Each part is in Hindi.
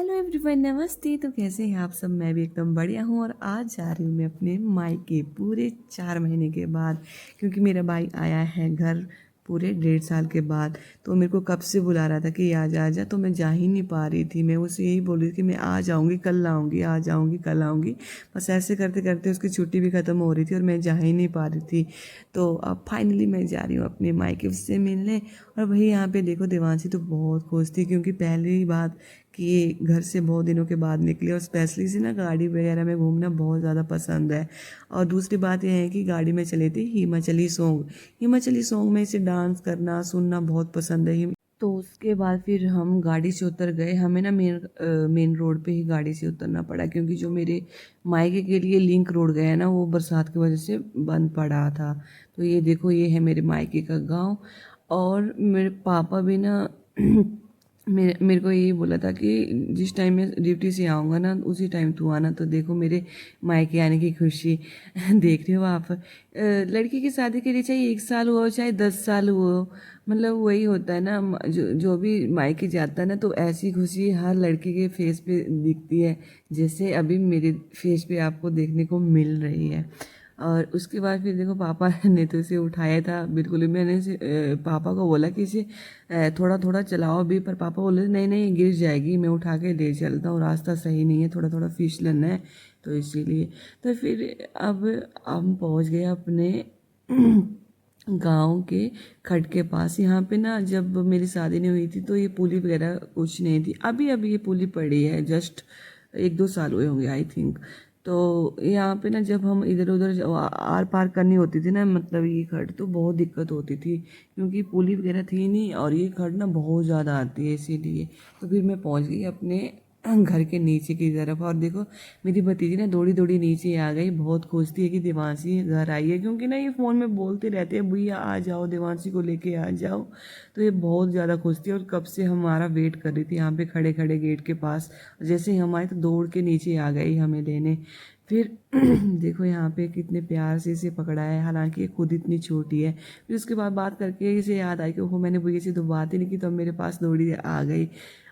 हेलो एवरीवन, नमस्ते। तो कैसे हैं आप सब? मैं भी एकदम बढ़िया हूँ और आज जा रही हूँ मैं अपने मायके पूरे 4 महीने के बाद, क्योंकि मेरा भाई आया है घर पूरे 1.5 साल के बाद। तो मेरे को कब से बुला रहा था कि आ जा, तो मैं जा ही नहीं पा रही थी। मैं उसे यही बोल रही थी कि मैं आ जाऊँगी, कल आऊँगी, आ जाऊँगी, कल आऊँगी। बस ऐसे करते करते उसकी छुट्टी भी ख़त्म हो रही थी और मैं जा ही नहीं पा रही थी। तो अब फाइनली मैं जा रही हूँ अपने मायके उससे मिलने। और वही यहाँ पे देखो, देवांशी तो बहुत खुश थी, क्योंकि पहली बात कि ये घर से बहुत दिनों के बाद निकली और स्पेशली से ना गाड़ी वगैरह में घूमना बहुत ज़्यादा पसंद है। और दूसरी बात यह है कि गाड़ी में चले थे हिमाचली सॉन्ग में इसे डांस करना सुनना बहुत पसंद है। तो उसके बाद फिर हम गाड़ी से उतर गए। हमें ना मेन रोड पे ही गाड़ी से उतरना पड़ा, क्योंकि जो मेरे मायके के लिए लिंक रोड गया है ना, वो बरसात की वजह से बंद पड़ा था। तो ये देखो, ये है मेरे मायके का गांव। और मेरे पापा भी ना मेरे को यही बोला था कि जिस टाइम मैं ड्यूटी से आऊँगा ना, उसी टाइम तू आना। तो देखो मेरे मायके आने की खुशी देख रहे हो आप। लड़की की शादी के लिए चाहे 1 साल हुआ हो चाहे 10 साल हुआ हो, मतलब वही होता है ना, जो भी मायके जाता है ना, तो ऐसी खुशी हर लड़की के फेस पे दिखती है, जैसे अभी मेरे फेस पे आपको देखने को मिल रही है। और उसके बाद फिर देखो, पापा ने तो इसे उठाया था बिल्कुल ही। मैंने पापा को बोला कि इसे थोड़ा थोड़ा चलाओ भी, पर पापा बोले नहीं नहीं गिर जाएगी, मैं उठा के ले चलता हूँ, रास्ता सही नहीं है, थोड़ा थोड़ा फिसलन है, तो इसीलिए। तो फिर अब हम पहुँच गए अपने गांव के खड के पास। यहाँ पे ना जब मेरी शादी नहीं हुई थी तो ये पुली वगैरह कुछ नहीं थी। अभी अभी ये पुली पड़ी है, जस्ट 1-2 साल हुए होंगे आई थिंक। तो यहाँ पे ना जब हम इधर उधर आर पार करनी होती थी ना, मतलब ये खड, तो बहुत दिक्कत होती थी, क्योंकि पुली वगैरह थी नहीं और ये खड ना बहुत ज़्यादा आती है, इसीलिए। तो फिर मैं पहुँच गई अपने घर के नीचे की तरफ। और देखो मेरी भतीजी ना दौड़ी दौड़ी नीचे आ गई, बहुत खुश थी कि देवांशी घर आई है, क्योंकि ना ये फ़ोन में बोलते रहते हैं भैया आ जाओ, देवांशी को लेके आ जाओ। तो ये बहुत ज़्यादा खुश थी और कब से हमारा वेट कर रही थी यहाँ पे खड़े खड़े गेट के पास। जैसे ही हम आए तो दौड़ के नीचे आ गई हमें लेने। फिर देखो यहाँ पे कितने प्यार से इसे पकड़ा है, हालांकि ये खुद इतनी छोटी है। फिर उसके बाद बात करके इसे याद आई कि वो मैंने भैया से तो बात ही नहीं की, तो मेरे पास दौड़ी आ गई।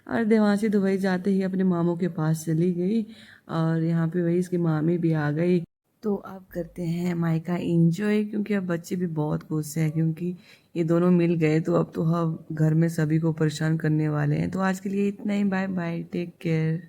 और देवांशी दुबई जाते ही अपने मामू के पास चली गई, और यहाँ पे वही इसकी मामी भी आ गई। तो अब करते हैं मायका इंजॉय, क्योंकि अब बच्चे भी बहुत खुश हैं, क्योंकि ये दोनों मिल गए। तो अब तो हम घर में सभी को परेशान करने वाले हैं। तो आज के लिए इतना ही। Bye bye, take care.